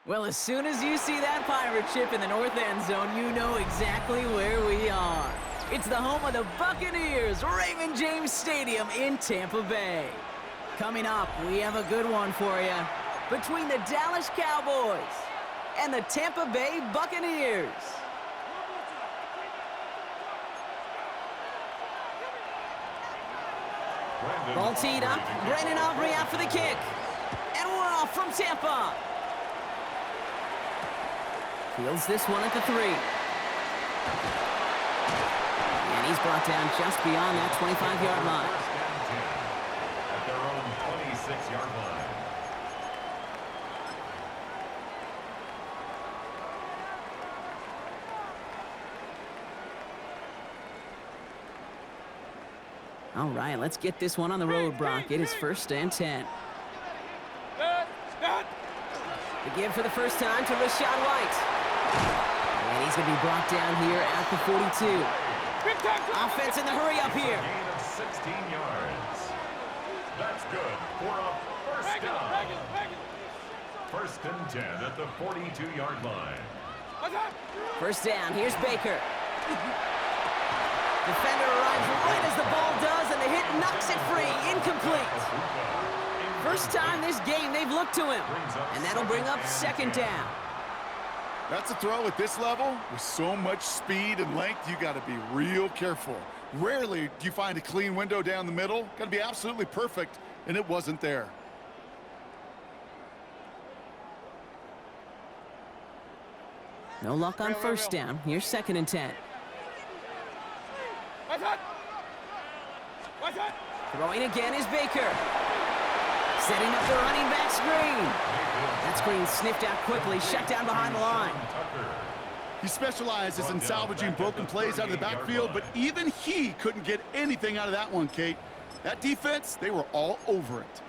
Well, as soon as you see that pirate ship in the north end zone, you know exactly where we are. It's the home of the Buccaneers, Raymond James Stadium in Tampa Bay. Coming up, we have a good one for you. Between the Dallas Cowboys and the Tampa Bay Buccaneers. Ball teed up, Brandon Aubrey out for the kick. And we're off from Tampa. Fields this one at the 3. And he's brought down just beyond that 25-yard line. At their own 26-yard line. All right, let's get this one on the road, Brock. It is 1st and 10. The give for the first time to Rachaad White. And he's going to be brought down here at the 42. Offense in the hurry up here. Gain of 16 yards. That's good for a first down. 1st and 10 at the 42-yard line. First down, here's Baker. Defender arrives right as the ball does, and the hit knocks it free. Incomplete. First time this game they've looked to him, and that'll bring up 2nd down. That's a throw at this level. With so much speed and length, you got to be real careful. Rarely do you find a clean window down the middle. Got to be absolutely perfect, and it wasn't there. No luck on first down. Here's 2nd and 10. Throwing again is Baker. Setting up the running back screen. That screen sniffed out quickly, shut down behind the line. He specializes in salvaging broken plays out of the backfield, but even he couldn't get anything out of that one, Kate. That defense, they were all over it.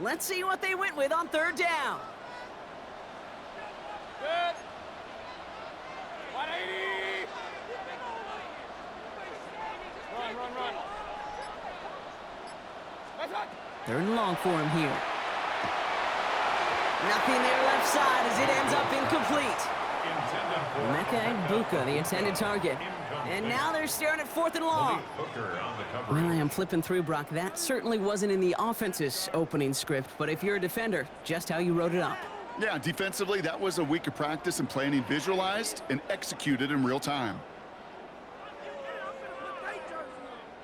Let's see what they went with on 3rd down. Good. 180. Run. 3rd and long for him here. Nothing there left side as it ends up incomplete. Emeka Egbuka, the intended target. And now they're staring at 4th and long. Well, I am flipping through, Brock. That certainly wasn't in the offense's opening script, but if you're a defender, just how you wrote it up. Yeah, defensively, that was a week of practice and planning visualized and executed in real time.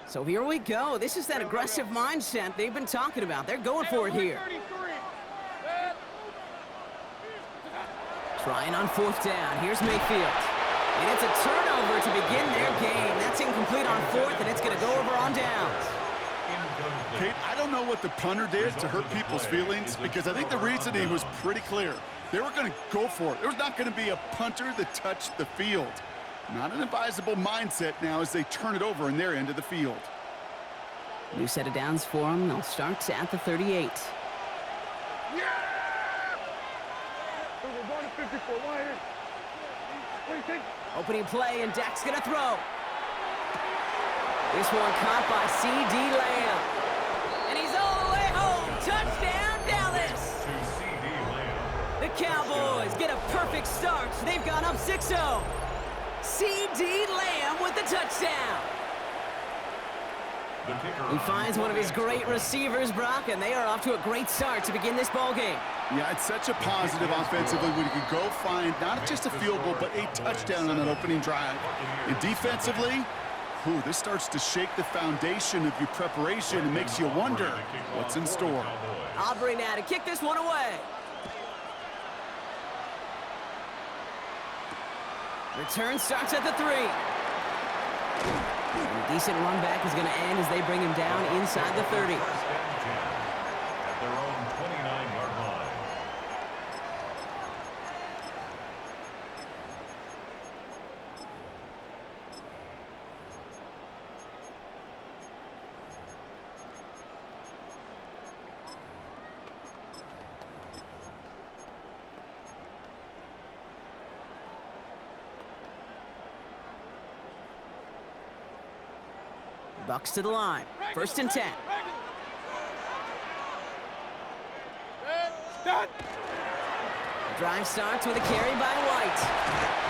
So here we go. This is that aggressive mindset they've been talking about. They're going for it here. Trying on 4th down. Here's Mayfield. And it's a turnover to begin their game. That's incomplete on 4th, and it's going to go over on downs. Kate, I don't know what the punter did to hurt people's feelings, because I think the reasoning was pretty clear. They were going to go for it. There was not going to be a punter that touched the field. Not an advisable mindset now as they turn it over in their end of the field. New set of downs for them. They'll start at the 38. Opening play, and Dak's going to throw. This one caught by C.D. Lamb. And he's all the way home. Touchdown, Dallas! The Cowboys get a perfect start. They've gone up 6-0. C.D. Lamb with the touchdown. He finds one of his great receivers, Brock, and they are off to a great start to begin this ball game. Yeah, it's such a positive offensively when you can go find not just a field goal, but a touchdown on an opening drive. And defensively, this starts to shake the foundation of your preparation and makes you wonder what's in store. Aubrey now to kick this one away. Return starts at the 3. And a decent run back is going to end as they bring him down inside the 30. At their own 29-yard line. Bucks to the line. 1st and 10. Drive starts with a carry by White.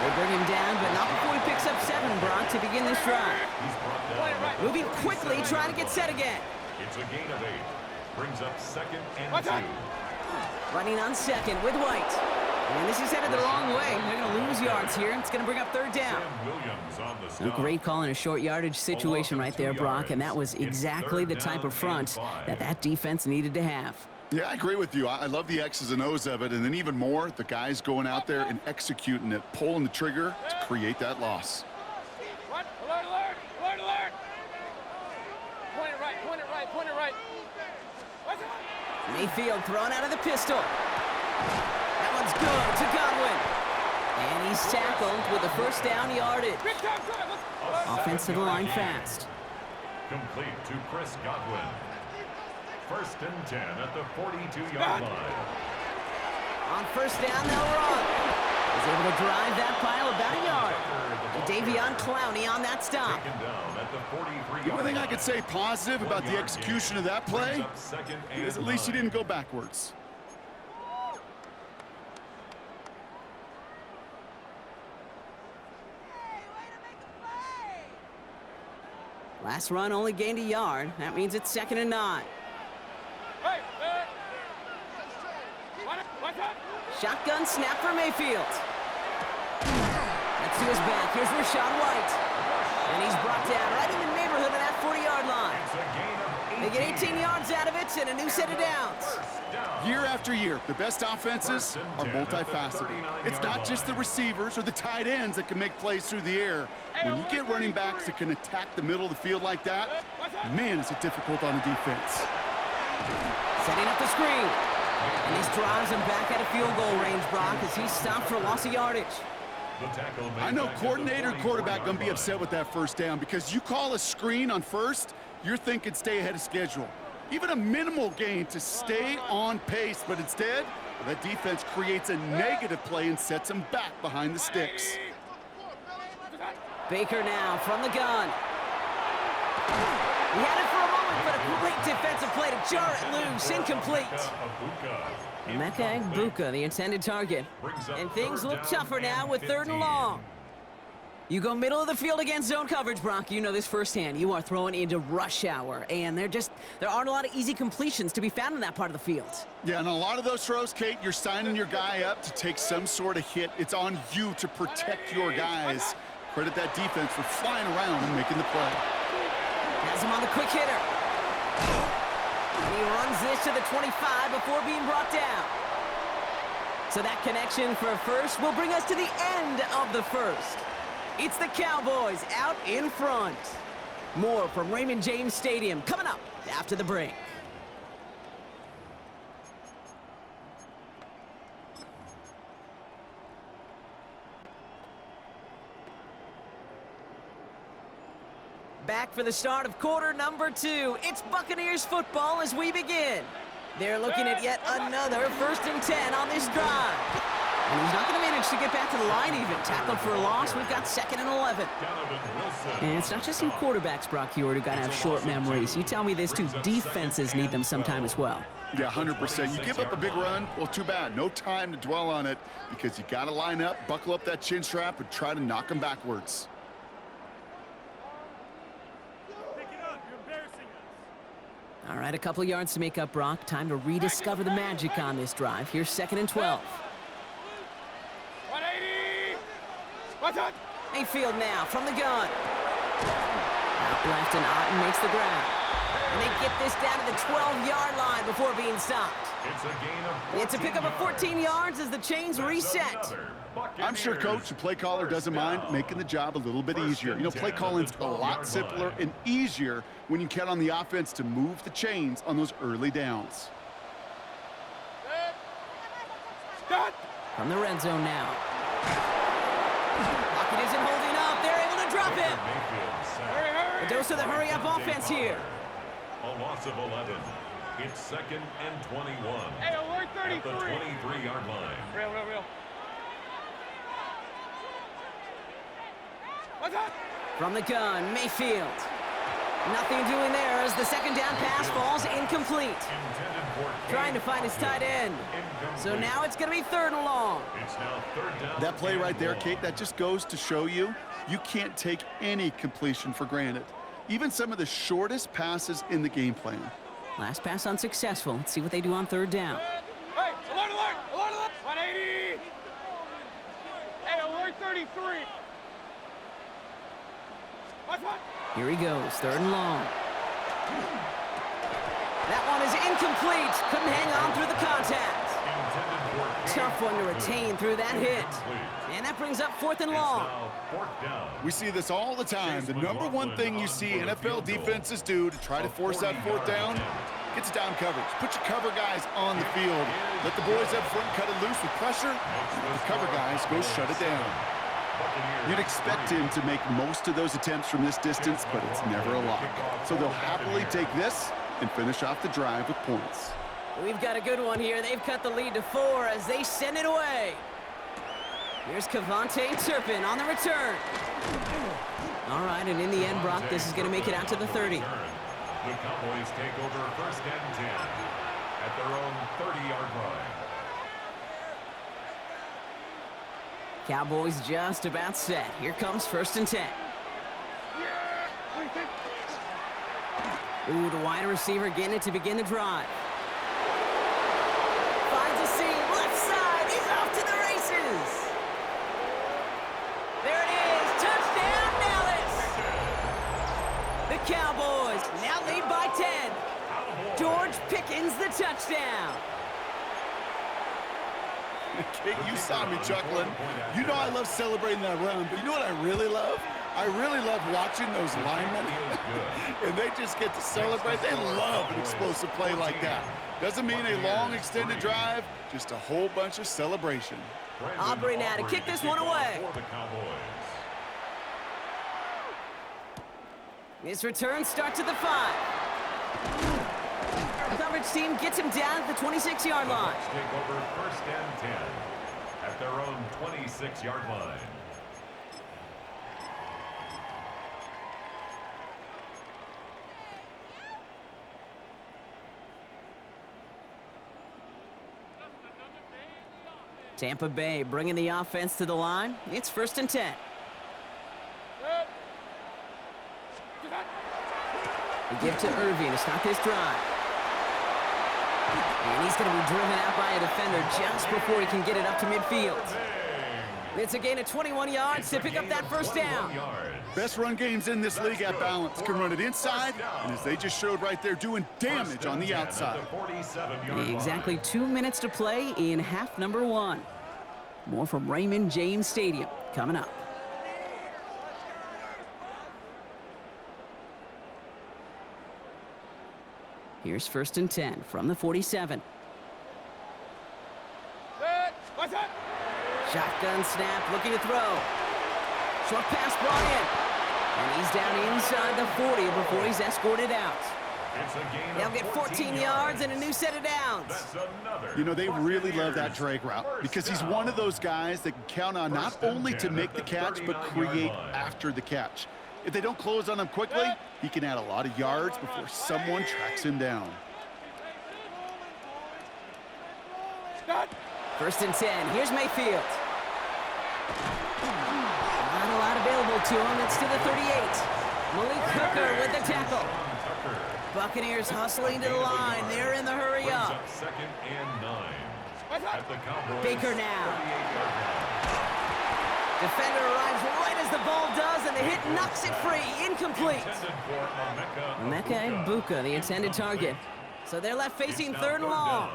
They bring him down, but not before he picks up 7, Brock, to begin this drive. Moving quickly, trying to get set again. It's a gain of 8. Brings up 2nd and 2. Running on 2nd with White. And this is headed the wrong way. They're going to lose yards here. It's going to bring up 3rd down. A great call in a short yardage situation right there, Brock, and that was exactly the type of front that defense needed to have. Yeah, I agree with you. I love the X's and O's of it, and then even more, the guys going out there and executing it, pulling the trigger to create that loss. Alert, alert, alert, alert. Point it right, point it right, point it right. Mayfield thrown out of the pistol. That one's good to Godwin. And he's tackled with the 1st down yardage. Offense to the line fast. Complete to Chris Godwin. 1st and 10 at the 42-yard line. On 1st down, they'll run. He's able to drive that pile about a yard. Davion Clowney on that stop. The only thing I could say positive about the execution of that play is at least he didn't go backwards. Last run only gained a yard. That means it's 2nd and 9. Shotgun snap for Mayfield. That's to his back. Here's Rachaad White. And he's brought down right in the neighborhood of that 40-yard line. They get 18 yards out of it and a new set of downs. Year after year, the best offenses are multifaceted. It's not just the receivers or the tight ends that can make plays through the air. When you get running backs that can attack the middle of the field like that, man, is it difficult on the defense. Setting up the screen. And this drives him back at a field goal range, Brock, as he's stopped for loss of yardage. I know coordinator and quarterback going to be upset with that 1st down because you call a screen on 1st, you're thinking stay ahead of schedule. Even a minimal gain to stay on pace, but instead, that defense creates a negative play and sets them back behind the sticks. Baker now from the gun. He had it for a moment, but a great defensive play to jar it loose. Incomplete. Emeka Egbuka, the intended target. And things look tougher now with 3rd and long. You go middle of the field against zone coverage, Brock. You know this firsthand. You are throwing into rush hour, and there aren't a lot of easy completions to be found in that part of the field. Yeah, and a lot of those throws, Kate, you're signing your guy up to take some sort of hit. It's on you to protect your guys. Credit that defense for flying around and making the play. Has him on the quick hitter. And he runs this to the 25 before being brought down. So that connection for a 1st will bring us to the end of the 1st. It's the Cowboys out in front. More from Raymond James Stadium coming up after the break. Back for the start of quarter number 2. It's Buccaneers football as we begin. They're looking at yet another 1st and 10 on this drive. And he's not going to manage to get back to the line even. Tackled for a loss. We've got 2nd and 11. And it's not just in quarterbacks, Brock Huard, who got to have short memories. You tell me this too. Defenses need them sometime as well. Yeah, 100%. You give up a big run, well, too bad. No time to dwell on it because you got to line up, buckle up that chin strap, and try to knock them backwards. All right, a couple yards to make up, Brock. Time to rediscover the magic on this drive. Here's 2nd and 12. 180! What's up? Mayfield now from the gun. Out left, and Otten makes the grab. And they get this down to the 12-yard line before being stopped. It's a pickup of 14 yards as the chains reset. I'm sure, Coach, the play caller doesn't mind making the job a little bit easier. You know, play calling's a lot simpler and easier when you count on the offense to move the chains on those early downs. From the red zone now. Lockett isn't holding up. They're able to drop him. A dose of the hurry-up offense here. A loss of 11. It's 2nd and 21. Hey, alert 33. At the 23-yard line. Real. What's up? From the gun, Mayfield. Nothing doing there as the second down pass falls incomplete. Trying to find his tight end. So now it's going to be 3rd and long. It's now 3rd down. That play right there, Kate, that just goes to show you can't take any completion for granted. Even some of the shortest passes in the game plan. Last pass unsuccessful. Let's see what they do on 3rd down. Hey, alert, alert, alert, alert. 180. Hey, alert 33. Watch. Here he goes, 3rd and long. That one is incomplete. Couldn't hang on through the contact. Tough one to retain through that hit. And that brings up 4th and long. We see this all the time. The number one thing you see NFL defenses do to try to force that 4th down, it's down coverage. Put your cover guys on the field. Let the boys up front cut it loose with pressure. The cover guys go shut it down. You'd expect him to make most of those attempts from this distance, but it's never a lock. So they'll happily take this and finish off the drive with points. We've got a good one here. They've cut the lead to 4 as they send it away. Here's Kavontae Turpin on the return. All right, and in the end, Brock, this is going to make it out to the 30. The Cowboys take over 1st and 10 at their own 30-yard line. Cowboys just about set. Here comes 1st and 10. Ooh, the wide receiver getting it to begin the drive. Finds a seam, left side. He's off to the races. There it is. Touchdown, Dallas. The Cowboys now lead by 10. George Pickens the touchdown. Kate, you saw me chuckling. You know I love celebrating that run, but you know what I really love? I really love watching those linemen, and they just get to celebrate. They love an explosive play like that. Doesn't mean a long extended drive, just a whole bunch of celebration. Aubrey now to kick this one away. His return starts at the 5. The coverage team gets him down at the 26-yard line. Take over 1st and 10 at their own 26-yard line. Tampa Bay bringing the offense to the line. It's 1st and 10. They give to Irving to start this drive. And he's going to be driven out by a defender just before he can get it up to midfield. It's a gain of 21 yards to pick up that 1st down. Best run games in this league at balance. Can run it inside, and as they just showed right there, doing damage on the outside. Exactly 2 minutes to play in half number 1. More from Raymond James Stadium coming up. Here's 1st and 10 from the 47. Shotgun snap, looking to throw. Short pass brought in. And he's down inside the 40 before he's escorted out. They'll get 14 yards and a new set of downs. You know, they really love that drag route because he's one of those guys that can count on not only to make the catch, but create after the catch. If they don't close on him quickly, he can add a lot of yards before someone tracks him down. 1st and 10. Here's Mayfield. Not a lot available to him. It's to the 38. Malik Hooker with the tackle. Buccaneers hustling to the line. They're in the hurry up. 2nd and 9 at the Cowboys. Baker now. Defender arrives right as the ball does, and the hit knocks it free. Incomplete. Emeka Egbuka, the intended target. So they're left facing 3rd and long.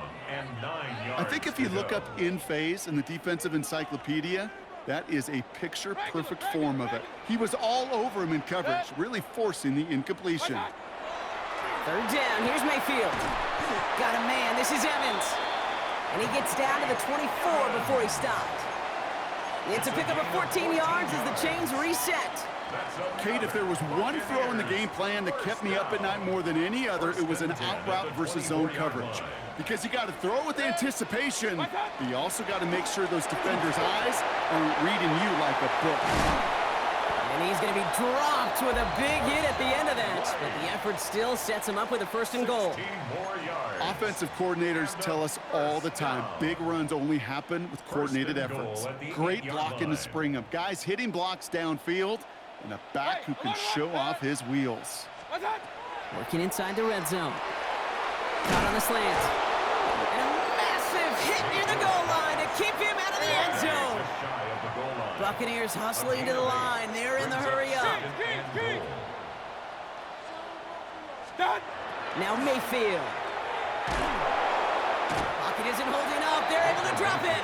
I think if you look up in phase in the defensive encyclopedia, that is a picture-perfect form of it. He was all over him in coverage, really forcing the incompletion. 3rd down. Here's Mayfield. Got a man. This is Evans. And he gets down to the 24 before he stopped. It's a pickup of 14 yards as the chains reset. Kate, if there was one throw in the game plan that kept me up at night more than any other, it was an out route versus zone coverage. Because you got to throw with anticipation, but you also got to make sure those defenders' eyes aren't reading you like a book. And And he's going to be dropped with a big hit at the end of that. But the effort still sets him up with a 1st and goal. Offensive coordinators tell us all the time, big runs only happen with coordinated efforts. Great blocking to spring them. Guys hitting blocks downfield, and a back who can show off his wheels. Working inside the red zone. Caught on the slant. And a massive hit near the goal line to keep him out of the end zone. Buccaneers hustling to the line. They're in the hurry up. Now Mayfield. Pocket isn't holding up. They're able to drop it.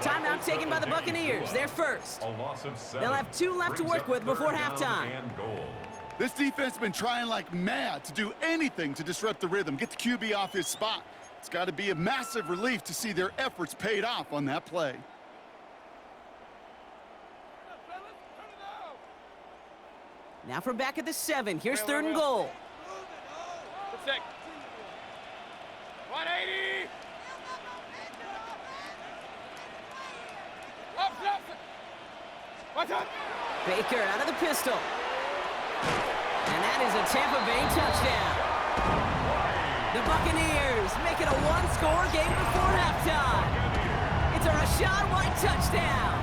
Timeout taken by the Buccaneers. They're first. They'll have 2 left to work with before halftime. This defense has been trying like mad to do anything to disrupt the rhythm, get the QB off his spot. It's got to be a massive relief to see their efforts paid off on that play. Now from back at the 7. Here's 3rd and goal. 180. Baker out of the pistol. And that is a Tampa Bay touchdown. The Buccaneers make it a 1-score game before halftime. It's a Rachaad White touchdown.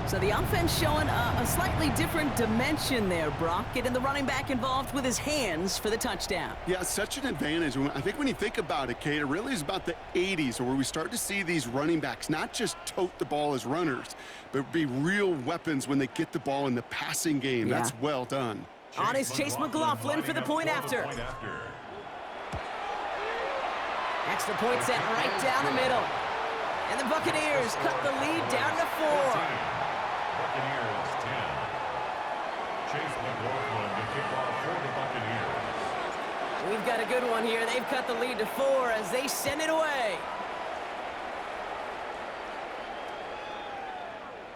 So the offense showing a slightly different dimension there, Brock. Getting the running back involved with his hands for the touchdown. Yeah, such an advantage. I think when you think about it, Kate, it really is about the 80s where we start to see these running backs not just tote the ball as runners, but be real weapons when they get the ball in the passing game. Yeah. That's well done. On is Chase McLaughlin for the point after. Extra point set right down the middle. And the Buccaneers cut the lead down to 4. Buccaneers 10. Chase McLaughlin to kick off for the Buccaneers. We've got a good one here. They've cut the lead to 4 as they send it away.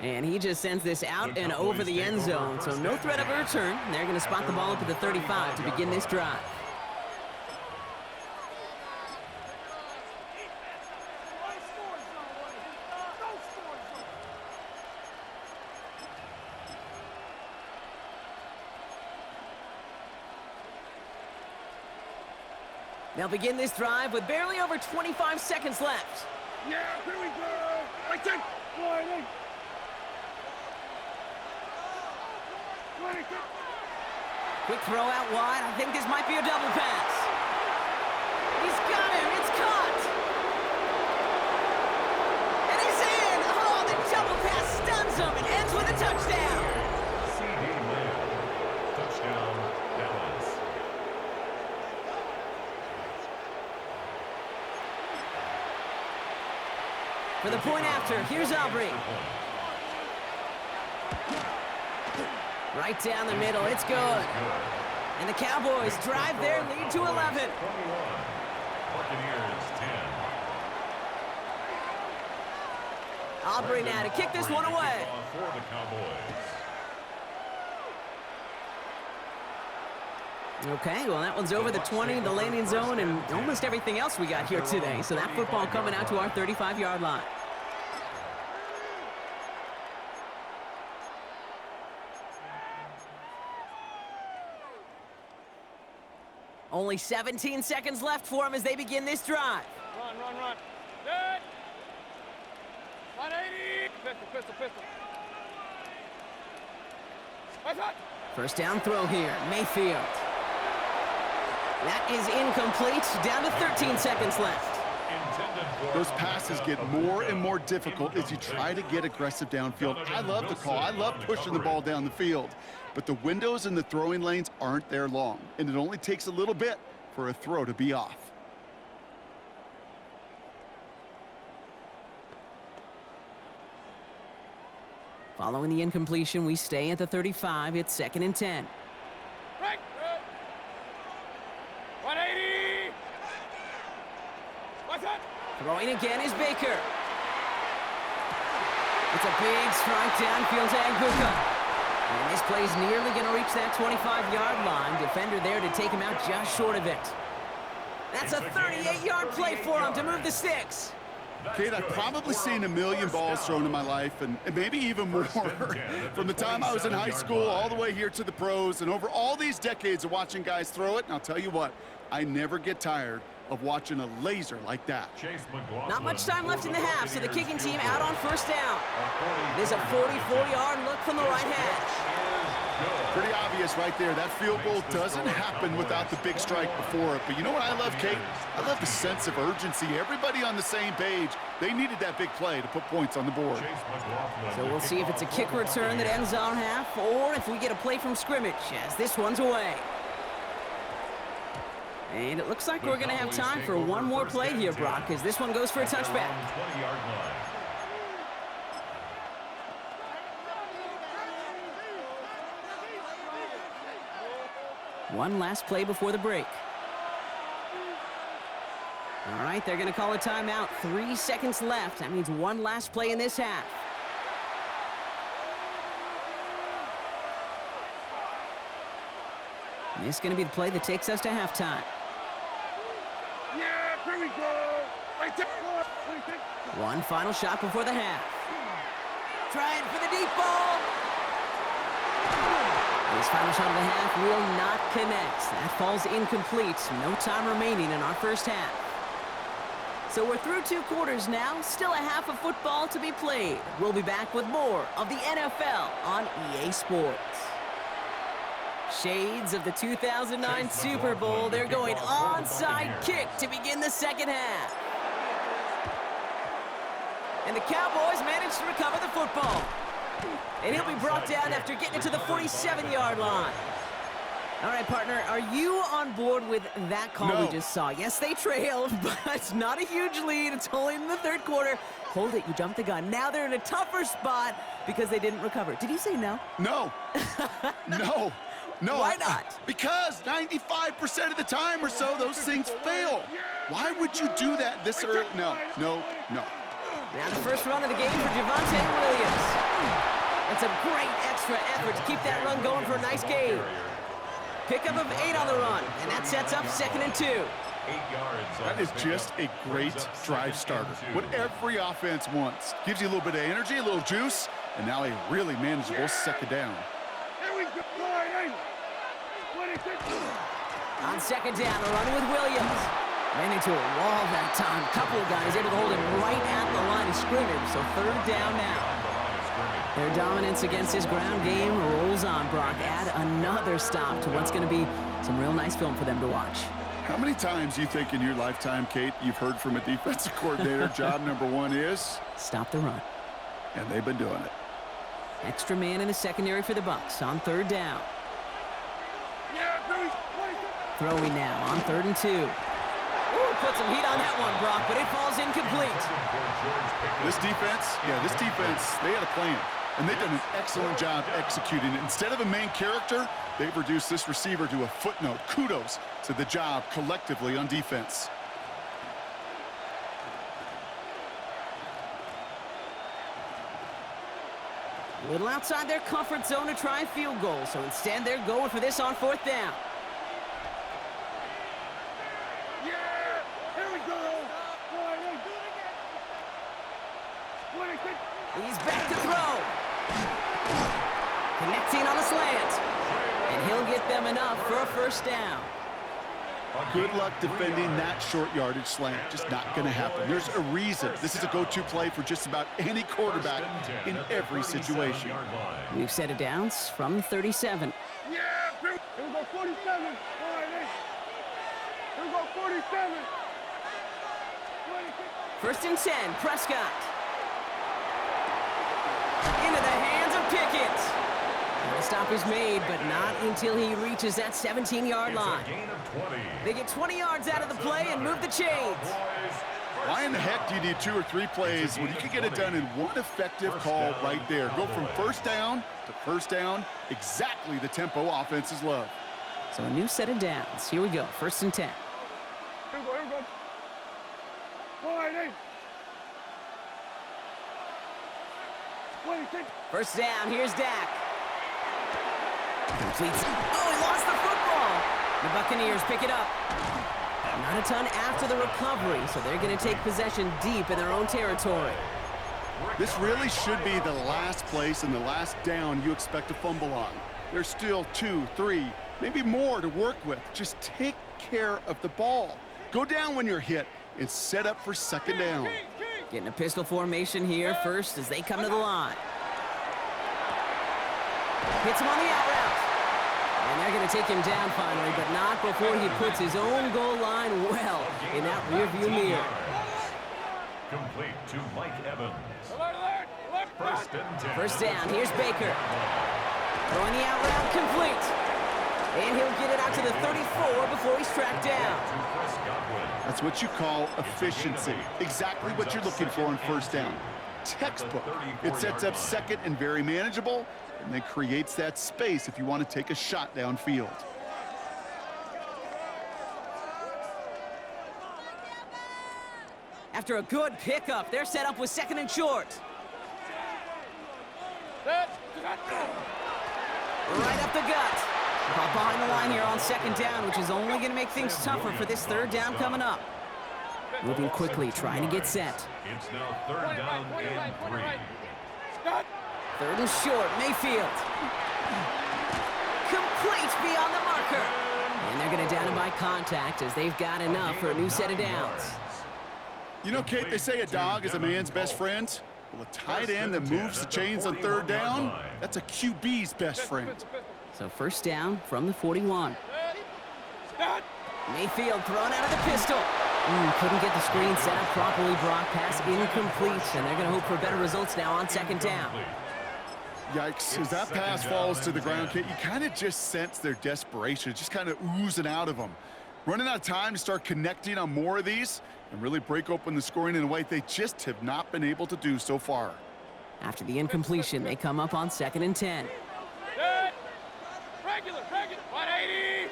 And he just sends this out and over the end zone, so no threat of a return. They're going to spot the ball up at the 35 to begin this drive. They'll begin this drive with barely over 25 seconds left. Yeah, here we go. Right there. 20. Quick throw out wide. I think this might be a double pass. He's got him. It's caught. And he's in. Oh, the double pass stuns him and ends with a touchdown. CD Lamb. Touchdown, Dallas. For the point after, here's Aubrey. Right down the middle, it's good. And the Cowboys drive their lead to 11. Buccaneers 10. Aubrey now to kick this one away. For the Cowboys. Okay, well, that one's over the 20, the landing zone, and almost everything else we got here today. So that football coming out to our 35-yard line. Only 17 seconds left for them as they begin this drive. Run. Good. 180. Pistol. First down throw here, Mayfield. That is incomplete, down to 13 seconds left. Those passes get more and more difficult as you try to get aggressive downfield. I love the call. I love pushing the ball down the field. But the windows in the throwing lanes aren't there long, and it only takes a little bit for a throw to be off. Following the incompletion, we stay at the 35. It's 2nd and 10. Right. 180. What's that? Throwing again is Baker. It's a big strike downfield to Aguka. And this play's nearly going to reach that 25-yard line. Defender there to take him out just short of it. That's a 38-yard play for him to move the sticks. Kate, I've probably seen a million balls thrown in my life, and maybe even more. From the time I was in high school all the way here to the pros, and over all these decades of watching guys throw it, and I'll tell you what, I never get tired of watching a laser like that. Not much time left in the half, so the kicking team out on first down. It is a 44-yard look from the right hash. Pretty obvious right there. That field goal doesn't happen without the big strike before it. But you know what I love, Kate? I love the sense of urgency. Everybody on the same page. They needed that big play to put points on the board. So we'll see if it's a kick return that ends on half, or if we get a play from scrimmage, as this one's away. And it looks like we're going to have time for one more play here, Brock, as this one goes for a touchback. One last play before the break. All right, they're going to call a timeout. 3 seconds left. That means one last play in this half. And this is going to be the play that takes us to halftime. Yeah, here we go. Right there. One final shot before the half. Trying for the deep ball. This final shot of the half will not connect. That falls incomplete. No time remaining in our first half. So we're through 2 quarters now. Still a half of football to be played. We'll be back with more of the NFL on EA Sports. Shades of the 2009 Super Bowl. They're going onside kick to begin the second half. And the Cowboys managed to recover the football. And he'll be brought down after getting it to the 47-yard line. All right, partner, are you on board with that call we just saw? Yes, they trailed, but it's not a huge lead. It's only in the 3rd quarter. Hold it, you jumped the gun. Now they're in a tougher spot because they didn't recover. Did he say no? No. No. No. Why not? Because 95% of the time or so, those things fail. Why would you do that this early? No. Now the first run of the game for Javonte Williams. That's a great extra effort to keep that run going for a nice gain. Pickup of 8 on the run, and that sets up 2nd and 2. That is just a great drive starter. What every offense wants. Gives you a little bit of energy, a little juice, and now a really manageable 2nd down. On 2nd down, a run with Williams. Ran into a wall that time. A couple of guys able to hold him right at the line of scrimmage, so 3rd down now. Their dominance against his ground game rolls on, Brock. Add another stop to what's going to be some real nice film for them to watch. How many times do you think in your lifetime, Kate, you've heard from a defensive coordinator, job number 1 is? Stop the run. And they've been doing it. Extra man in the secondary for the Bucs on 3rd down. Throwing now on 3rd and 2. Ooh, put some heat on that one, Brock, but it falls incomplete. This defense, they had a plan. And they've done an excellent job executing it. Instead of a main character, they've reduced this receiver to a footnote. Kudos to the job collectively on defense. A little outside their comfort zone to try a field goal, so instead they're going for this on 4th down. He's back to throw. Connecting on a slant. And he'll get them enough for a 1st down. Good luck defending that short yardage slant. Just not going to happen. There's a reason. This is a go-to play for just about any quarterback in every situation. We've set it down from 37. Yeah, here we go 47. All right, here we go 47. 1st and 10, Prescott. Into the hands of Pickett. And the stop is made, but not until he reaches that 17-yard line. They get 20 yards out of the play and move the chains. Why in the heck do you need 2 or 3 plays when you can get it done in one effective call right there? Go from 1st down to 1st down, exactly the tempo offenses love. So a new set of downs. Here we go, 1st and 10. Here we go. All right, 1st down, here's Dak. Completes. Oh, he lost the football. The Buccaneers pick it up. Not a ton after the recovery, so they're going to take possession deep in their own territory. This really should be the last place and the last down you expect to fumble on. There's still 2, 3, maybe more to work with. Just take care of the ball. Go down when you're hit and set up for second down. Getting a pistol formation here first as they come to the line. Hits him on the out route. And they're going to take him down finally, but not before he puts his own goal line well in that rearview mirror. Complete to Mike Evans. First down, here's Baker. Throwing the out route complete. And he'll get it out to the 34 before he's tracked down. That's what you call efficiency. Exactly what you're looking for on first down. Textbook. It sets up second and very manageable, and then creates that space if you want to take a shot downfield. After a good pickup, they're set up with second and short. Right up the gut. Caught behind the line here on second down, which is only going to make things tougher for this third down coming up. Moving quickly, trying to get set. It's now third down and 3. Third and short, Mayfield. Complete beyond the marker. And they're going to down him by contact as they've got enough for a new set of downs. You know, Kate, they say a dog is a man's best friend. Well, a tight end that moves the chains on third down, that's a QB's best friend. So first down from the 41. Mayfield thrown out of the pistol. Couldn't get the screen set up properly. Brock, pass incomplete, and they're going to hope for better results now on second down. Yikes, as that pass falls to the ground, Kate, you kind of just sense their desperation, just kind of oozing out of them. Running out of time to start connecting on more of these and really break open the scoring in a way they just have not been able to do so far. After the incompletion, they come up on second and 10. Regular, 180.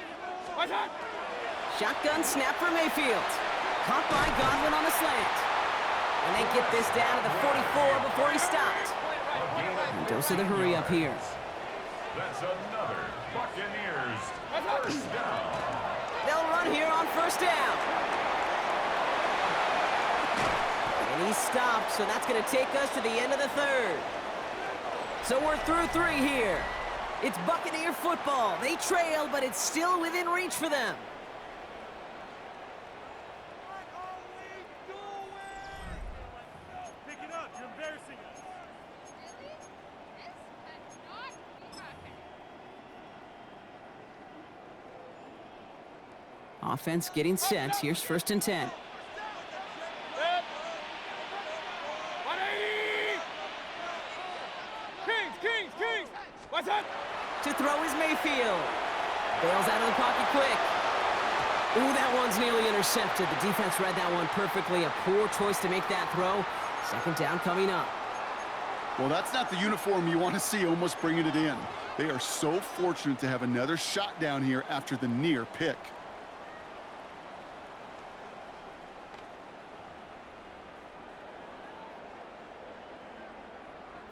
Shotgun snap for Mayfield. Caught by Godwin on the slant. And they get this down to the 44 before he stopped. And dose of the hurry up here. That's another Buccaneers first down. They'll run here on first down. And he stopped, so that's going to take us to the end of the third. So we're through 3 here. It's Buccaneer football. They trail, but it's still within reach for them. Pick it up. You're embarrassing us. Offense getting set. Here's first and 10. 180. Kings. What's up? To throw is Mayfield. Bails out of the pocket quick. Ooh, that one's nearly intercepted. The defense read that one perfectly. A poor choice to make that throw. Second down coming up. Well, that's not the uniform you want to see almost bringing it in. They are so fortunate to have another shot down here after the near pick.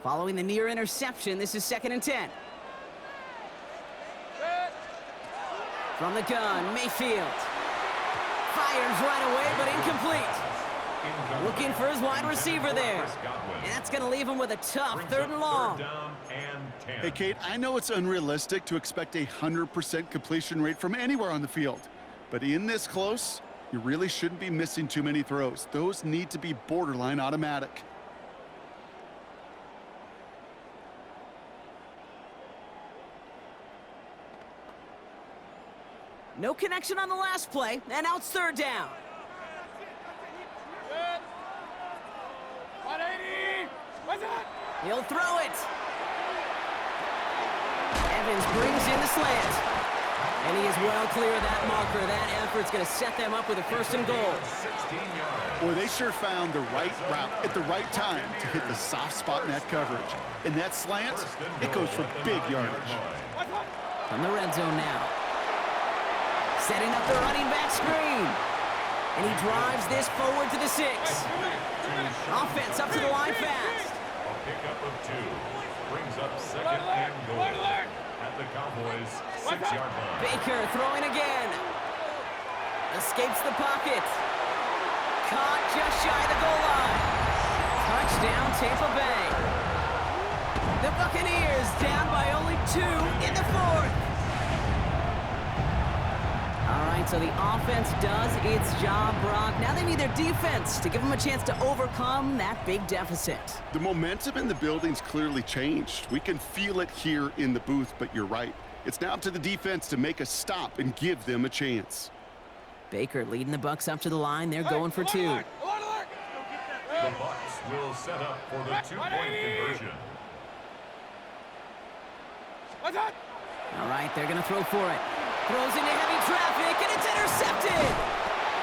Following the near interception, this is second and 10. From the gun, Mayfield. Fires right away, but incomplete. Looking for his wide receiver there. And that's going to leave him with a tough third and long. Hey, Kate, I know it's unrealistic to expect a 100% completion rate from anywhere on the field. But in this close, you really shouldn't be missing too many throws. Those need to be borderline automatic. No connection on the last play, and now it's third down. 180. What's up? He'll throw it. Evans brings in the slant. And he is well clear of that marker. That effort's going to set them up with a first and goal. Boy, they sure found the right route at the right time to hit the soft spot in that coverage. And that slant, it goes for big yardage. From the red zone now. Setting up the running back screen. And he drives this forward to the 6. Offense up to the line fast. A pickup of 2 brings up second and goal at the Cowboys' 6-yard line. Baker throwing again. Escapes the pocket. Caught just shy of the goal line. Touchdown, Tampa Bay. The Buccaneers down by only 2 in the 4th. All right, so the offense does its job, Brock. Now they need their defense to give them a chance to overcome that big deficit. The momentum in the building's clearly changed. We can feel it here in the booth, but you're right. It's now up to the defense to make a stop and give them a chance. Baker leading the Bucs up to the line. They're going for 2. The Bucs will set up for the 2-point conversion. All right, they're going to throw for it. Throws into heavy traffic, and it's intercepted.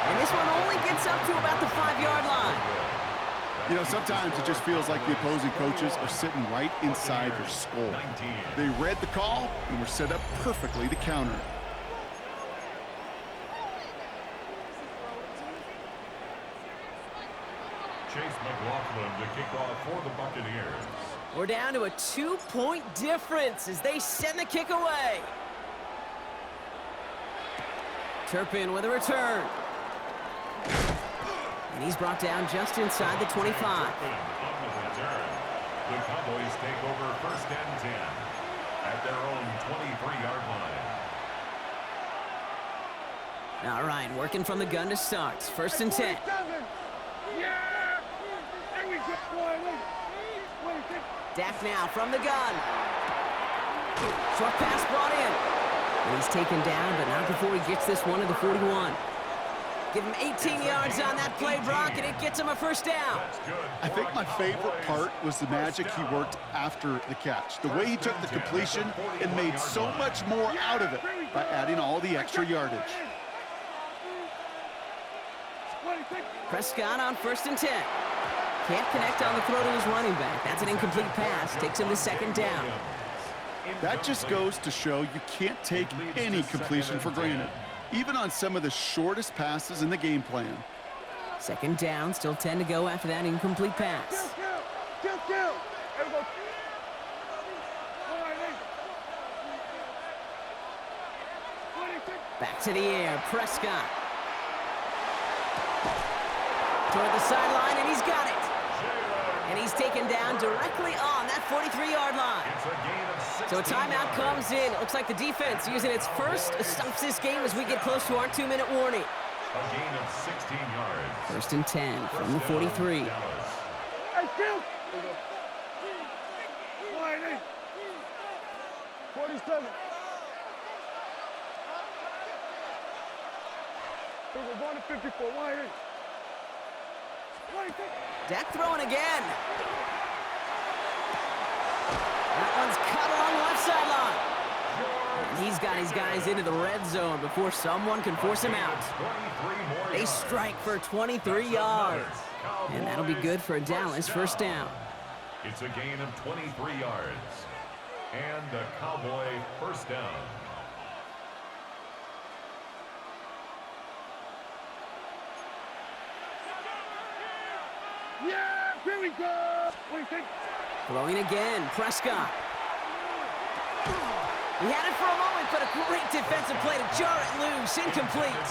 And this one only gets up to about the 5-yard line. You know, sometimes it just feels like the opposing coaches are sitting right inside their skull. They read the call and were set up perfectly to counter it. Chase McLaughlin to kick off for the Buccaneers. We're down to a 2-point difference as they send the kick away. Turpin with a return. And he's brought down just inside the 25. Turpin on the return. The Cowboys take over 1st and 10 at their own 23-yard line. All right, working from the gun to start. 1st and 10. Dak now from the gun. Short pass brought in. And he's taken down, but not before he gets this one to the 41. Give him 18 yards on that play, Brock, and it gets him a 1st down. I think my favorite part was the magic he worked after the catch. The way he took the completion and made so much more out of it by adding all the extra yardage. Prescott on 1st and 10. Can't connect on the throw to his running back. That's an incomplete pass. Takes him to 2nd down. That just goes to show you can't take any completion for granted, even on some of the shortest passes in the game plan. 2nd down, still 10 to go after that incomplete pass. Back to the air, Prescott. Toward the sideline, and he's got it. And he's taken down directly on that 43-yard line. So a timeout comes in. It looks like the defense using its first stops this game as we get close to our 2-minute warning. A gain of 16 yards. 1st and 10 from the 43. Hey, Phil! 47. We're going to 54. Dak throwing again. That one's cut along the left sideline. And he's got his guys into the red zone before someone can force him out. They strike for 23 yards. And that'll be good for a Dallas 1st down. It's a gain of 23 yards. And a Cowboy 1st down. Yeah, here we go. Throwing again, Prescott. He had it for a moment, but a great defensive play to jar it loose, incomplete.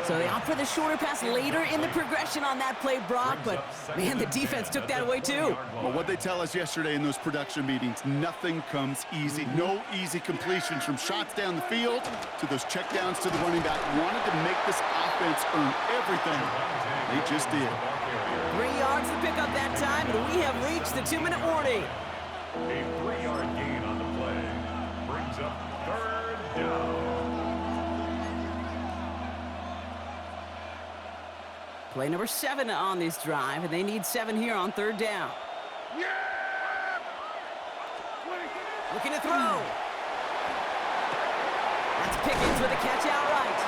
So they opt for the shorter pass later in the progression on that play, Brock, but man, the defense took that away too. Well, what they tell us yesterday in those production meetings, nothing comes easy. No easy completions from shots down the field to those checkdowns to the running back. Wanted to make this offense earn everything. They just did. 3 yards to pick up that time, and we have reached the 2-minute warning. A 3-yard gain on the play brings up 3rd down. Play number 7 on this drive, and they need 7 here on 3rd down. Looking to throw. That's Pickens with a catch outright.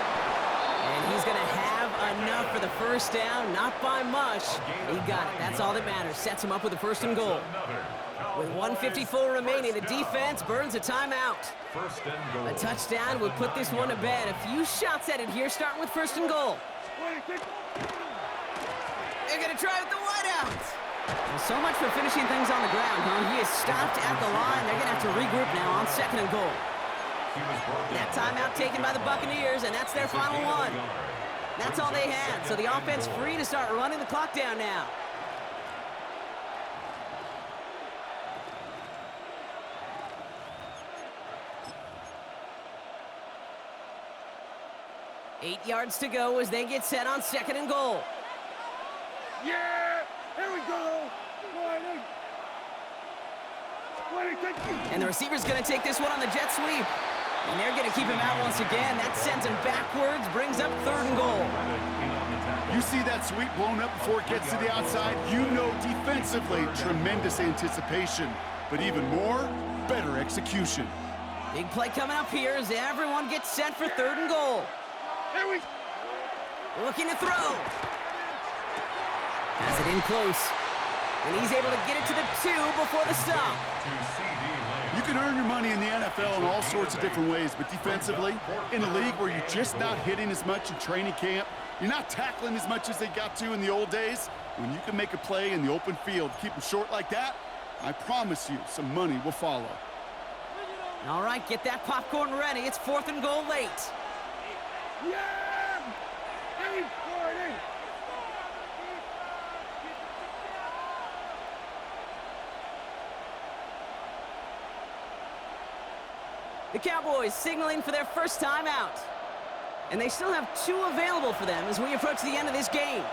And he's going to have enough for the 1st down, not by much. He got it. That's all that matters. Sets him up with a 1st and goal. With 1:54 remaining, the defense burns a timeout. A touchdown would put this one to bed. A few shots at it here, starting with 1st and goal. They're going to try with the wideout. Well, so much for finishing things on the ground, huh? He is stopped at the line. They're going to have to regroup now on 2nd and goal. That timeout taken by the Buccaneers, and that's their final one. That's all they had, so the offense free to start running the clock down now. Eight yards to go as they get set on 2nd and goal. Yeah! Here we go! And the receiver's going to take this one on the jet sweep. And they're going to keep him out once again. That sends him backwards, brings up 3rd and goal. You see that sweep blown up before it gets to the outside, you know defensively, tremendous anticipation. But even more, better execution. Big play coming up here as everyone gets set for 3rd and goal. Here we Looking to throw. Has it in close. And he's able to get it to the 2 before the stop. You can earn your money in the NFL in all sorts of different ways, but defensively, in a league where you're just not hitting as much in training camp, you're not tackling as much as they got to in the old days, when you can make a play in the open field, keep them short like that, I promise you some money will follow. All right, get that popcorn ready. It's 4th and goal late. Yeah! Hey, Gordon! The Cowboys signaling for their first time out. And they still have 2 available for them as we approach the end of this game.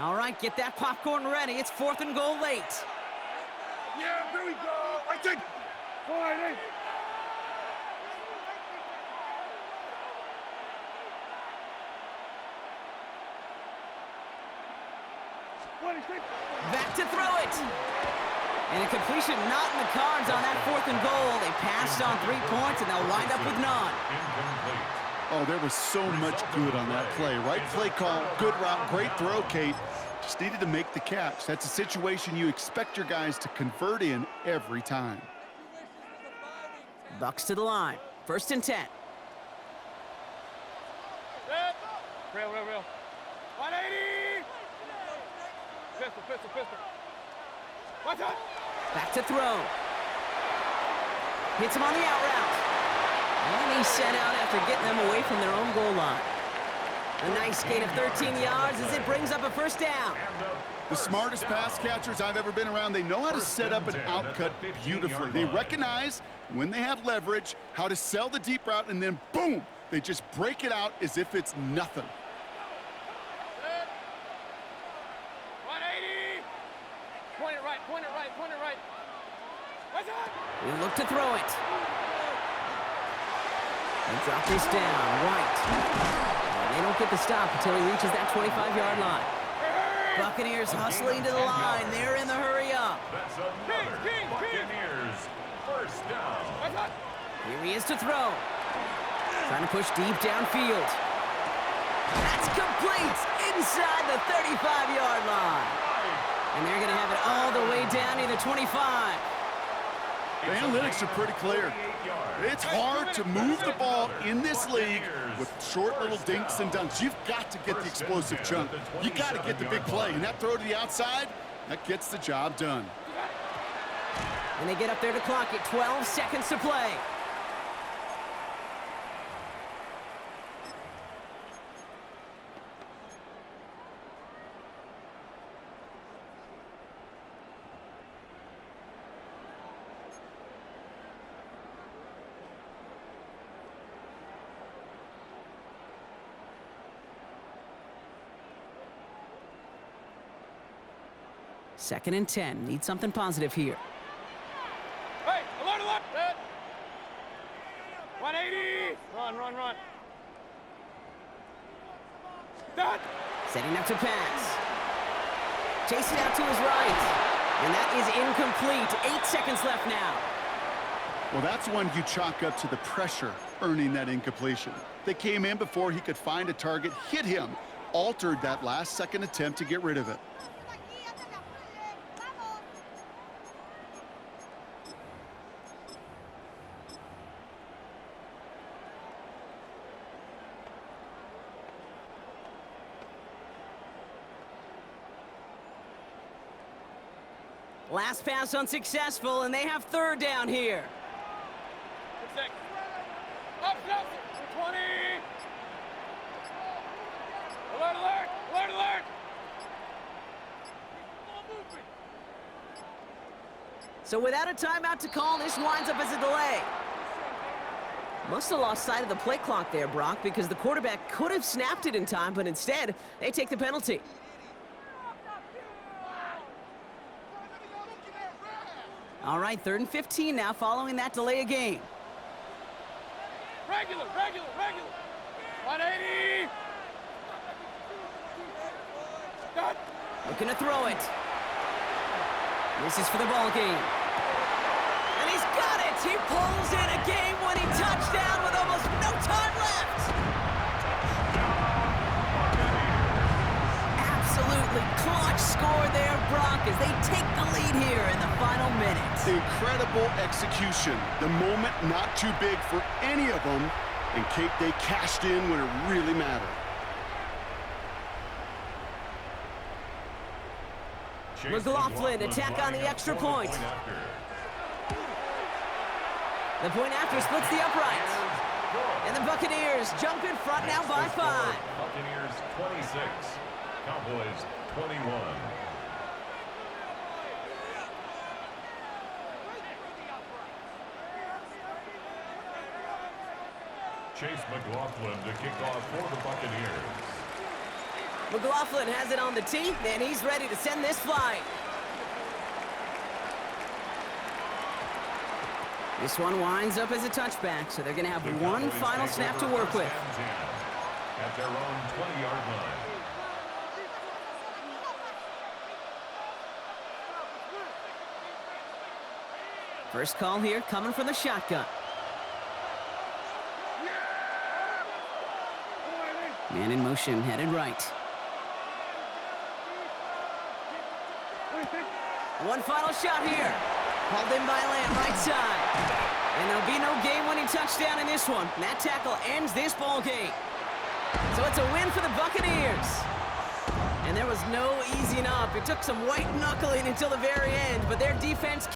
All right, get that popcorn ready. It's 4th and goal late. Yeah, here we go! I think... Gordon! Back to throw it. And a completion not in the cards on that 4th and goal. They passed on 3 points, and they'll wind up with none. Oh, there was so much good on that play. Right play call, good route, great throw, Kate. Just needed to make the catch. That's a situation you expect your guys to convert in every time. Bucks to the line. 1st and 10. Real. 180! Pistol. Watch out! Back to throw. Hits him on the out route. And he's sent out after getting them away from their own goal line. A nice gain of 13 yards as it brings up a 1st down. The smartest pass catchers I've ever been around, they know how to set up an outcut beautifully. They recognize when they have leverage, how to sell the deep route, and then boom, they just break it out as if it's nothing. 180! Point it right. Watch out! We look to throw it. And drop this down, right. And they don't get the stop until he reaches that 25-yard line. Buccaneers hustling to the line. They're in the hurry up. That's another Buccaneers first down. Here he is to throw. Trying to push deep downfield. That's complete inside the 35-yard line. And they're going to have it all the way down near the 25. The analytics are pretty clear. It's hard to move the ball in this league with short little dinks and dunks. You've got to get the explosive chunk. You got to get the big play. And that throw to the outside, that gets the job done. And they get up there to clock it. 12 seconds to play. Second and 10. Need something positive here. Hey, alert! 180! Run. Done! Setting up to pass. Chasing out to his right. And that is incomplete. 8 seconds left now. Well, that's one you chalk up to the pressure earning that incompletion. They came in before he could find a target, hit him, altered that last-second attempt to get rid of it. Last pass unsuccessful, and they have third down here. 6 seconds. Up, 20. Alert, alert, alert, alert. So without a timeout to call, this winds up as a delay. Must have lost sight of the play clock there, Brock, because the quarterback could have snapped it in time, but instead, they take the penalty. All right, 3rd and 15 now following that delay of game. Regular. 180. Done. Looking to throw it. This is for the ball game. And he's got it! He pulls in a game-winning touchdown with almost no time left! Absolutely clutch score there, Brock, as they take the lead here in the final minute. Incredible execution. The moment not too big for any of them, and Kate, they cashed in when it really mattered. McLaughlin attack on the extra point. The point after splits the upright. And the Buccaneers jump in front now by 5. Buccaneers 26, Cowboys 21. Chase McLaughlin to kick off for the Buccaneers. McLaughlin has it on the tee, and he's ready to send this flying. This one winds up as a touchback, so they're going to have one final snap to work with. At their own 20-yard line. First call here coming from the shotgun. Man in motion, headed right. One final shot here. Hauled in by Lamb, right side. And there'll be no game-winning touchdown in this one. That tackle ends this ball game. So it's a win for the Buccaneers. And there was no easing up. It took some white knuckling until the very end, but their defense